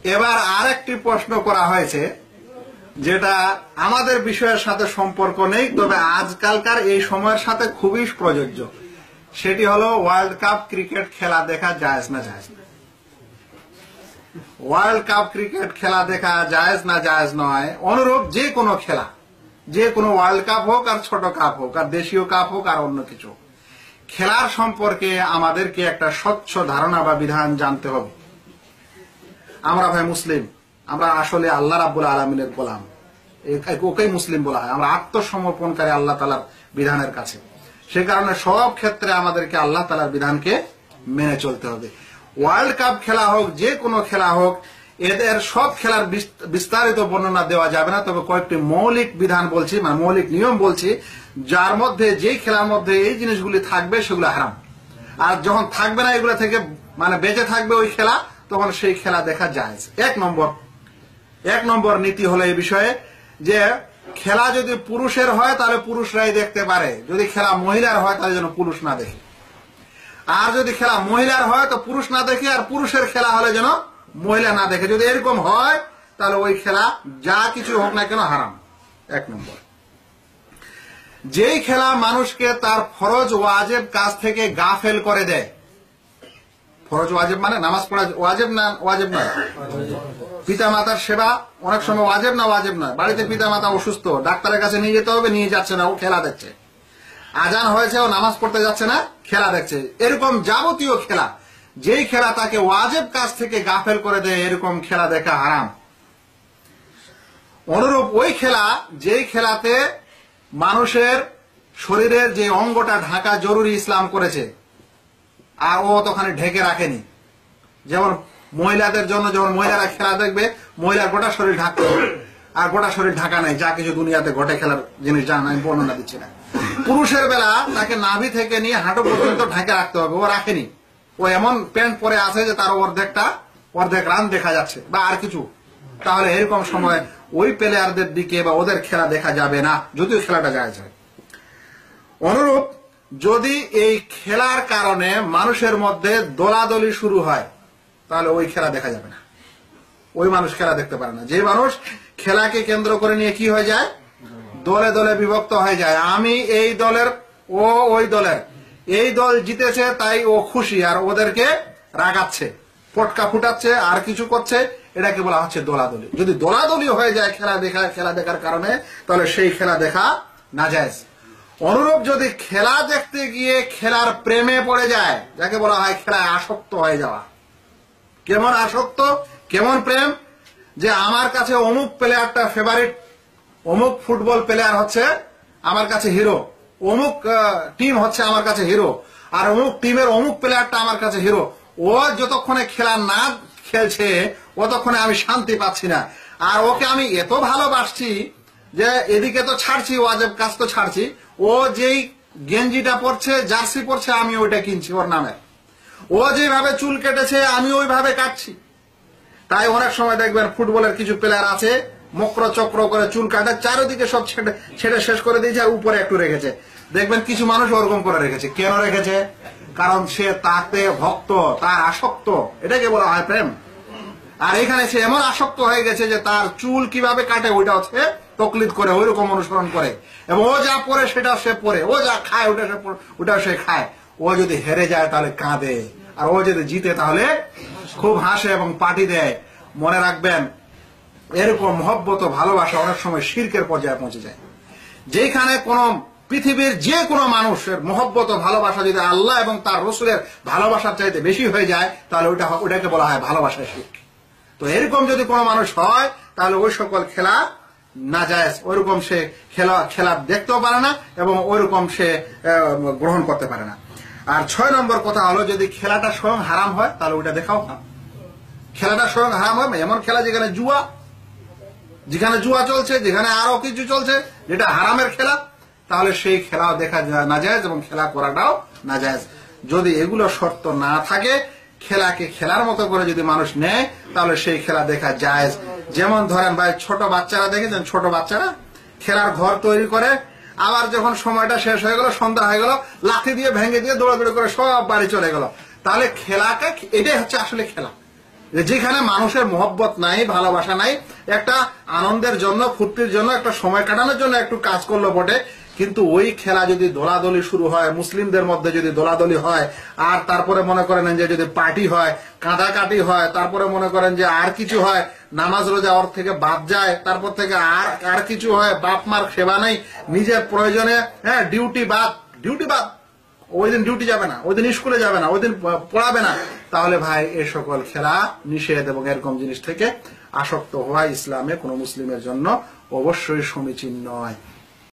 এবার আরেকটি প্রশ্ন করা হয়েছে, যেটা আমাদের বিষয়ের সাথে সম্পর্ক নেই, তবে আজকালকার এই সময়ের সাথে খুবই প্রযোজ্য। সেটি হলো ওয়ার্ল্ড কাপ ক্রিকেট খেলা দেখা জায়েজ না জায়েজ না। ওয়ার্ল্ড কাপ ক্রিকেট খেলা দেখা জায়েজ না জায়েজ নয়, অনুরূপ যে কোনো খেলা, যে কোনো ওয়ার্ল্ড কাপ হোক আর ছোট কাপ হোক আর দেশীয় কাপ হোক আর অন্য কিছু, খেলার সম্পর্কে আমাদেরকে একটা স্বচ্ছ ধারণা বা বিধান জানতে হবে। আমরা ভাই মুসলিম, আমরা আসলে আল্লাহ রাব্বুল আলামিনের গোলাম, ওকেই মুসলিম বলা হয়। আমরা আত্মসমর্পণকারী আল্লাহ তাআলার বিধানের কাছে। সে কারণে সব ক্ষেত্রে আমাদেরকে আল্লাহ তাআলার বিধানকে মেনে চলতে হবে। ওয়ার্ল্ড কাপ খেলা হোক, যে কোনো খেলা হোক, এদের সব খেলার বিস্তারিত বর্ণনা দেওয়া যাবে না, তবে কয়েকটি মৌলিক বিধান বলছি, মানে মৌলিক নিয়ম বলছি, যার মধ্যে, যেই খেলার মধ্যে এই জিনিসগুলি থাকবে সেগুলো হারাম। আর যখন থাকবে না, এগুলো থেকে মানে বেঁচে থাকবে ওই খেলা, তখন সেই খেলা দেখা যায়। এক নম্বর নীতি হলো এই বিষয়ে যে খেলা যদি পুরুষের হয় তাহলে পুরুষরাই দেখতে পারে, যদি খেলা মহিলার হয় তাহলে যেন পুরুষ না দেখে। আর যদি খেলা মহিলার হয় তো পুরুষ না দেখে, আর পুরুষের খেলা হলে যেন মহিলা না দেখে। যদি এরকম হয় তাহলে ওই খেলা যা কিছু হোক না কেন হারাম। এক নম্বর, যেই খেলা মানুষকে তার ফরজ ওয়াজিব কাজ থেকে গাফেল করে দেয়। ফরজ ওয়াজিব মানে নামাজ পড়া ওয়াজিব না ওয়াজিব নয়, পিতা মাতার সেবা অনেক সময় ওয়াজিব না ওয়াজিব নয়। বাড়িতে পিতা মাতা অসুস্থ, ডাক্তারের কাছে নিয়ে যেতে হবে, নিয়ে যাচ্ছে না, ও খেলা দেখছে। আজান হয়েছে, ও নামাজ পড়তে যাচ্ছে না, খেলা দেখছে। এরকম যাবতীয় খেলা, যেই খেলা তাকে ওয়াজিব কাজ থেকে গাফেল করে দেয়, এরকম খেলা দেখা হারাম। অনুরূপ ওই খেলা, যেই খেলাতে মানুষের শরীরের যে অঙ্গটা ঢাকা জরুরি ইসলাম করেছে, আর ও তখন ঢেকে রাখেনি। যেমন মহিলাদের জন্য, যেমন মহিলারা খেলা দেখবে, মহিলার গোটা শরীর ঢাকতে হবে, আর গোটা শরীর ঢাকা নাই, যা কিছু দুনিয়াতে ঘটে খেলার জিনিস জানা, আমি বর্ণনা দিচ্ছি না। পুরুষের বেলা তাকে নাভি থেকে নিয়ে হাঁটু পর্যন্ত ঢাকে রাখতে হবে, ও রাখেনি। ও এমন প্যান্ট পরে আছে যে তার অর্ধেক রান দেখা যাচ্ছে বা আর কিছু। তাহলে এরকম সময় ওই প্লেয়ারদের দিকে বা ওদের খেলা দেখা যাবে না, যদিও খেলাটা জায়েজ হয়। অনুরূপ যদি এই খেলার কারণে মানুষের মধ্যে দোলাদলি শুরু হয়, তাহলে ওই খেলা দেখা যাবে না, ওই মানুষ খেলা দেখতে পারে না। যে মানুষ খেলাকে কেন্দ্র করে নিয়ে কি হয়ে যায়, দলে দলে বিভক্ত হয়ে যায়। আমি এই দলের, ও ওই দলের, এই দল জিতেছে তাই ও খুশি, আর ওদেরকে রাগাচ্ছে, পটকা ফুটাচ্ছে আর কিছু করছে, এটাকে বলা হচ্ছে দোলাদলি। যদি দোলাদলি হয়ে যায় খেলা দেখার কারণে, তাহলে সেই খেলা দেখা নাজায়েজ। অনুরূপ যদি খেলা দেখতে গিয়ে খেলার প্রেমে পড়ে যায়, যাকে বলা হয় খেলায় আসক্ত হয়ে যাওয়া। কেমন আসক্ত, কেমন প্রেম, যে আমার কাছে অমুক প্লেয়ারটা ফেভারিট, অমুক ফুটবল প্লেয়ার হচ্ছে আমার কাছে হিরো, অমুক টিম হচ্ছে আমার কাছে হিরো, আর অমুক টিমের অমুক প্লেয়ারটা আমার কাছে হিরো। ও যতক্ষণে খেলা না খেলছে ততক্ষণে আমি শান্তি পাচ্ছি না। আর ওকে আমি এত ভালোবাসছি যে এদিকে তো ছাড়ছি, ওয়াজিব কাজ তো ছাড়ছি, ও যেই গেঞ্জিটা পরছে, জার্সি পরছে, আমি ওইটা কিনছি ওর নামে। ও যেভাবে চুল কেটেছে আমি ওইভাবে কাটছি। তাই অনেক সময় দেখবেন ফুটবলের কিছু প্লেয়ার আছে, মকর চক্র করে চুল কাটে, চারিদিকে সব ছেড়ে শেষ করে দিয়েছে, আর উপরে একটু রেখেছে। দেখবেন কিছু মানুষ ওরকম করে রেখেছে। কেন রেখেছে? কারণ সে তাতে ভক্ত, তার আসক্ত, এটাকে বলা হয় প্রেম। আর এখানে সে এমন আসক্ত হয়ে গেছে যে তার চুল কিভাবে কাটে ওইটা হচ্ছে তকলিদ করে, ওইরকম অনুসরণ করে, এবং ও যা পরে সেটা সে পরে, ও যা খায় ওটা সে খায়। ও যদি হেরে যায় তাহলে কাঁদে, আর ও যদি জিতে তাহলে খুব হাসে এবং পার্টি দেয়। মনে রাখবেন, এরকম মহব্বত ভালোবাসা অনেক সময় শিরকের পর্যায়ে পৌঁছে যায়। যেখানে কোন পৃথিবীর যে কোনো মানুষের মহব্বত ভালোবাসা যদি আল্লাহ এবং তার রসুলের ভালোবাসার চাইতে বেশি হয়ে যায়, তাহলে ওটাকে বলা হয় ভালোবাসার শিরক। তো এরকম যদি কোনো মানুষ হয়, তাহলে ওই সকল খেলা নাজায়েজ, ওইরকম সে খেলা দেখতেও পারে না এবং ওইরকম সে গ্রহণ করতে পারে না। আর 6 নম্বর কথা হলো, যদি খেলাটা স্বয়ং হারাম হয় তাহলে ওইটা দেখাও হারাম। খেলাটা স্বয়ং হারাম হয়, এমন খেলা যেখানে জুয়া চলছে, যেখানে আরো কিছু চলছে যেটা হারামের খেলা, তাহলে সেই খেলাও দেখা নাজায়েজ এবং খেলা করাটাও নাজায়েজ। যদি এগুলো শর্ত না থাকে, খেলাকে খেলার মতো করে যদি মানুষ নেয়, তাহলে সেই খেলা দেখা জায়েজ। যেমন ধরেন ভাই, ছোট বাচ্চারা দেখেছেন, ছোট বাচ্চারা খেলার ঘর তৈরি করে, আবার যখন সময়টা শেষ হয়ে গেল, সন্ধ্যা হয়ে গেল, লাঠি দিয়ে ভেঙে দিয়ে দৌড়াদৌড়ি করে সব বাড়ি চলে গেল। তাহলে খেলাকে, এটাই হচ্ছে আসলে খেলা। যেখানে মানুষের মহব্বত নাই, ভালোবাসা নাই, একটা আনন্দের জন্য, ফুর্তির জন্য, একটা সময় কাটানোর জন্য একটু কাজ করলো বটে, কিন্তু ওই খেলা যদি দোলাদলি শুরু হয়, মুসলিমদের মধ্যে যদি দোলাদলি হয়, আর তারপরে মনে করেন যে যদি পার্টি হয়, কাঁদাকাটি হয়, তারপরে মনে করেন যে আর কিছু হয়, নামাজ রোজা ওর থেকে বাদ যায়, তারপর থেকে আর কিছু হয়, বাপ মার সেবা নেই, নিজের প্রয়োজনে, হ্যাঁ, ডিউটি বাদ, ওই দিন ডিউটি যাবে না, ওই দিন স্কুলে যাবে না, ওই দিন পড়াবে না, তাহলে ভাই এ সকল খেলা নিষেধ এবং এরকম জিনিস থেকে আসক্ত হওয়া ইসলামে কোনো মুসলিমের জন্য অবশ্যই সমীচীন নয়।